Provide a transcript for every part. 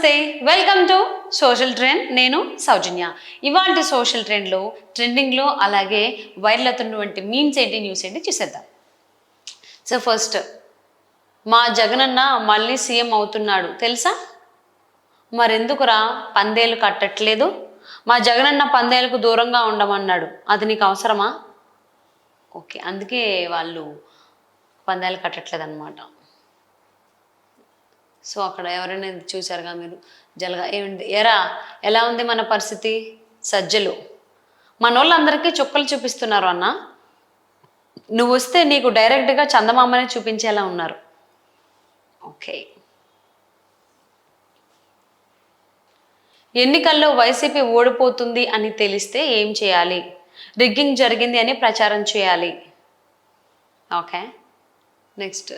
నమస్తే, welcome to social trend. నేను సౌజన్య. ఇవాళ సోషల్ ట్రెండ్లో ట్రెండింగ్లో అలాగే వైరల్ అవుతున్నటువంటి మీమ్స్ ఏంటి, న్యూస్ ఏంటి చూసేద్దాం. సో ఫస్ట్, మా జగనన్న మళ్ళీ సీఎం అవుతున్నాడు తెలుసా? మరెందుకురా పందేలు కట్టట్లేదు? మా జగనన్న పందేలకు దూరంగా ఉండమన్నాడు, అది నీకు అవసరమా? ఓకే, అందుకే వాళ్ళు పందేలు కట్టట్లేదు అనమాట. సో అక్కడ ఎవరైనా చూసారుగా మీరు, జలగా ఏమిటి ఎరా ఎలా ఉంది మన పరిస్థితి? సజ్జలు మన వాళ్ళందరికీ చుక్కలు చూపిస్తున్నారు అన్న. నువ్వు వస్తే నీకు డైరెక్ట్గా చందమామనే చూపించేలా ఉన్నారు. ఓకే, ఎన్నికల్లో వైసీపీ ఓడిపోతుంది అని తెలిస్తే ఏం చేయాలి? రిగ్గింగ్ జరిగింది అని ప్రచారం చేయాలి. ఓకే, నెక్స్ట్,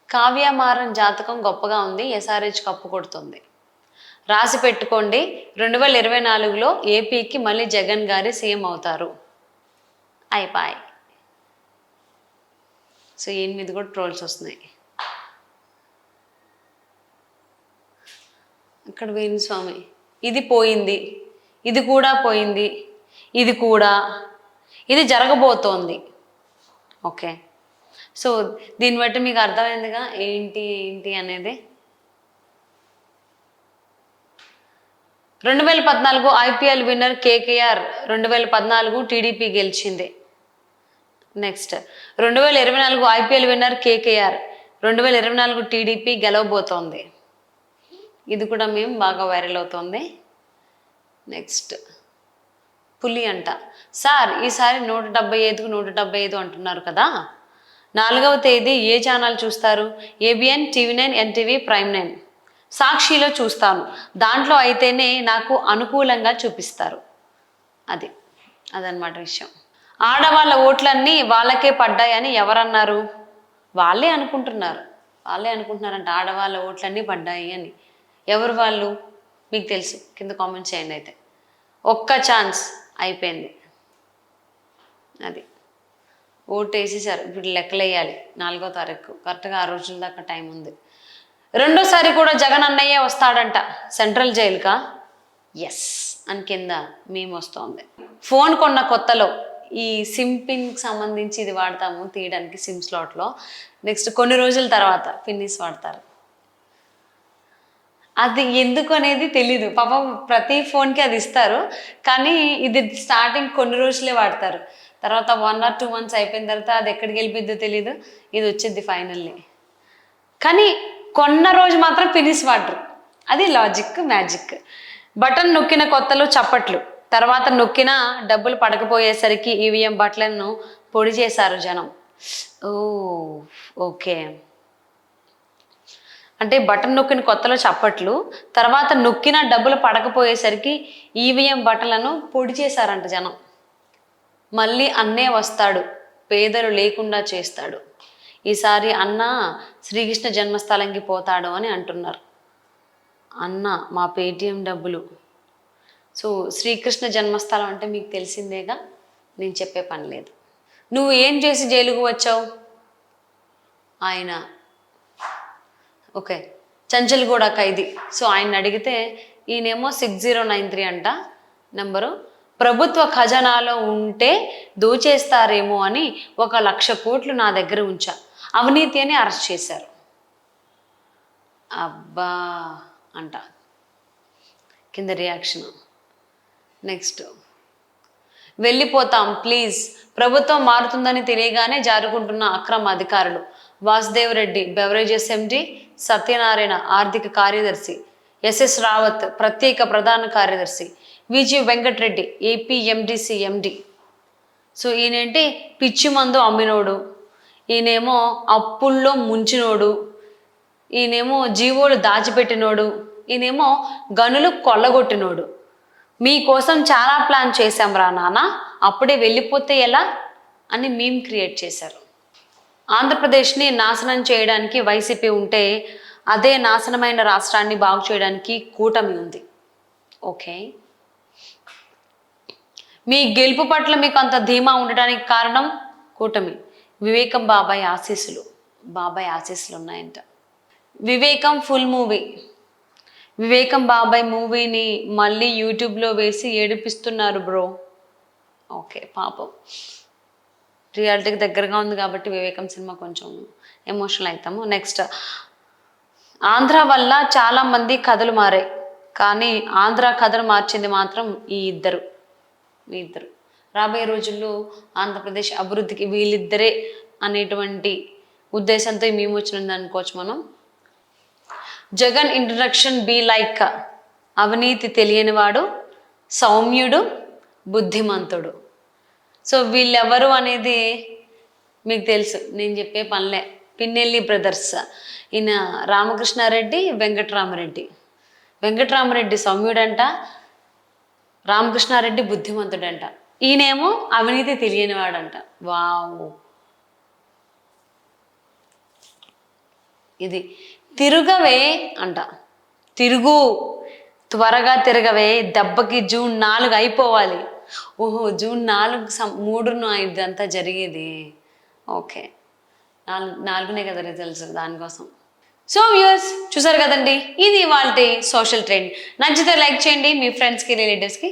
కావ్యమారన్ జాతకం గొప్పగా ఉంది, ఎస్ఆర్హెచ్ కప్పు కొడుతుంది. రాసి పెట్టుకోండి, 2024లో ఏపీకి మళ్ళీ జగన్ గారి సీఎం అవుతారు. అయిపోయి. సో ఈయన మీద కూడా ట్రోల్స్ వస్తున్నాయి. ఇక్కడ వేణుస్వామి, ఇది పోయింది, ఇది కూడా పోయింది, ఇది కూడా, ఇది జరగబోతోంది. ఓకే, సో దీన్ని బట్టి మీకు అర్థమైందిగా ఏంటి ఏంటి అనేది. 2014 ఐపీఎల్ విన్నర్ కేకేఆర్, 2014 టీడీపీ గెలిచింది. Next, 2024 IPL winner KKR, 2024 TDP గెలవబోతోంది. ఇది కూడా మేము బాగా వైరల్ అవుతోంది. నెక్స్ట్, పులి అంట. సార్ ఈసారి 175కు 175 అంటున్నారు కదా, 4వ తేదీ ఏ ఛానల్ చూస్తారు? ABN, TV nine, NTV, Prime nine. సాక్షిలో చూస్తాను, దాంట్లో అయితేనే నాకు అనుకూలంగా చూపిస్తారు. అదనమాట విషయం. ఆడవాళ్ళ ఓట్లన్నీ వాళ్ళకే పడ్డాయని ఎవరన్నారు? వాళ్ళే అనుకుంటున్నారంట ఆడవాళ్ళ ఓట్లన్నీ పడ్డాయి అని. ఎవరు వాళ్ళు? మీకు తెలుసు, కింద కామెంట్ చేయండి. అయితే ఒక్క ఛాన్స్ అయిపోయింది, అది ఓటు వేసేసారు. ఇప్పుడు లెక్కలు వేయాలి 4వ తారీఖు, కరెక్ట్గా 6 రోజుల దాకా టైం ఉంది. రెండోసారి కూడా జగన్ అన్నయ్యే వస్తాడంట సెంట్రల్ జైలుకా? ఎస్ అని కింద మేము వస్తోంది. ఫోన్ కొన్న కొత్తలో ఈ సిమ్ పిన్కి సంబంధించి ఇది వాడతాము తీయడానికి సిమ్ స్లాట్లో. నెక్స్ట్ కొన్ని రోజుల తర్వాత పిన్నిస్ వాడతారు. అది ఎందుకు అనేది తెలీదు పాపం, ప్రతి ఫోన్కి అది ఇస్తారు, కానీ ఇది స్టార్టింగ్ కొన్ని రోజులే వాడతారు. తర్వాత 1 or 2 months అయిపోయిన తర్వాత అది ఎక్కడికి వెళ్ళిపోద్దో తెలీదు, ఇది వచ్చింది ఫైనల్లీ. కానీ కొన్న రోజు మాత్రం ఫినిష్ వాడరు, అది లాజిక్ మ్యాజిక్. బటన్ నొక్కిన కొత్తలు చప్పట్లు, తర్వాత నొక్కిన డబ్బులు పడకపోయేసరికి ఈవీఎం బట్టలను పొడి చేశారు జనం. ఓకే, అంటే బటన్ నొక్కిన కొత్తలో చప్పట్లు, తర్వాత నొక్కిన డబ్బులు పడకపోయేసరికి ఈవీఎం బట్టలను పొడి చేశారంట జనం. మళ్ళీ అన్నే వస్తాడు, పేదలు లేకుండా చేస్తాడు. ఈసారి అన్న శ్రీకృష్ణ జన్మస్థలంకి పోతాడు అని అంటున్నారు. అన్న మా పేటిఎం డబ్బులు. సో శ్రీకృష్ణ జన్మస్థలం అంటే మీకు తెలిసిందేగా, నేను చెప్పే పని లేదు. నువ్వు ఏం చేసి జైలుకు వచ్చావు? ఆయన ఓకే చంచల్గూడ ఖైదీ. సో ఆయన అడిగితే ఈయనేమో 6093 అంట నెంబరు. ప్రభుత్వ ఖజానాలో ఉంటే దోచేస్తారేమో అని 1,00,000 కోట్లు నా దగ్గర ఉంచా, అవినీతి అని అరెస్ట్ చేశారు. అబ్బా అంట కింద రియాక్షన్. నెక్స్ట్, వెళ్ళిపోతాం ప్లీజ్, ప్రభుత్వం మారుతుందని తెలియగానే జారుకుంటున్న అక్రమ అధికారులు. వాసుదేవ్ రెడ్డి బెవరేజెస్ ఎండి, సత్యనారాయణ ఆర్థిక కార్యదర్శి, ఎస్ఎస్ రావత్ ప్రత్యేక ప్రధాన కార్యదర్శి, విజి వెంకటరెడ్డి ఏపీ ఎండిసి ఎండి. సో ఈయనేంటి పిచ్చి మందు అమ్మినోడు, ఈయనేమో అప్పుల్లో ముంచినోడు, ఈయనేమో జీవోలు దాచిపెట్టినోడు, ఈయనేమో గనులు కొల్లగొట్టినోడు. మీకోసం చాలా ప్లాన్ చేశాం రా నాన్న, అప్పుడే వెళ్ళిపోతే ఎలా అని మీమ్ క్రియేట్ చేశారు. ఆంధ్రప్రదేశ్ని నాశనం చేయడానికి వైసీపీ ఉంటే, అదే నాశనమైన రాష్ట్రాన్ని బాగు చేయడానికి కూటమి ఉంది. ఓకే, మీ గెలుపు పట్ల మీకు అంత ధీమా ఉండడానికి కారణం కూటమి. వివేకం బాబాయ్ ఆశీస్సులు ఉన్నాయంట. వివేకం ఫుల్ మూవీ. వివేకం బాబాయ్ మూవీని మళ్ళీ యూట్యూబ్లో వేసి ఏడిపిస్తున్నారు బ్రో. ఓకే, పాపం రియాలిటీకి దగ్గరగా ఉంది కాబట్టి వివేకం సినిమా కొంచెం ఎమోషనల్ అవుతాము. నెక్స్ట్, ఆంధ్ర వల్ల చాలామంది కథలు మారాయి, కానీ ఆంధ్ర కథలు మార్చింది మాత్రం ఈ ఇద్దరు. రాబోయే రోజుల్లో ఆంధ్రప్రదేశ్ అభివృద్ధికి వీళ్ళిద్దరే అనేటువంటి ఉద్దేశంతో ఈ మేము వచ్చింది అనుకోవచ్చు మనం. జగన్ ఇంట్రడక్షన్ బీ లైక్ అవినీతి తెలియనివాడు, సౌమ్యుడు, బుద్ధిమంతుడు. సో వీళ్ళెవరు అనేది మీకు తెలుసు, నేను చెప్పే పనిలే. పిన్నెల్లి బ్రదర్స్. ఈయన రామకృష్ణారెడ్డి, వెంకటరామరెడ్డి సౌమ్యుడంట, రామకృష్ణారెడ్డి బుద్ధిమంతుడంట, ఈయనేమో అవినీతి తెలియనివాడంట. వావ్. ఇది తిరుగవే అంట, తిరుగు, త్వరగా తిరగవే, దెబ్బకి జూన్ 4 అయిపోవాలి. ఓహో, జూన్ 3న ఇదంతా జరిగేది. ఓకే, 4నే కదా రిజల్ట్స్, దానికోసం. సో వ్యూయర్స్ చూసారు కదండి, ఇది వాళ్ళ సోషల్ ట్రెండ్. నచ్చితే లైక్ చేయండి, మీ ఫ్రెండ్స్కి రిలేటివ్స్కి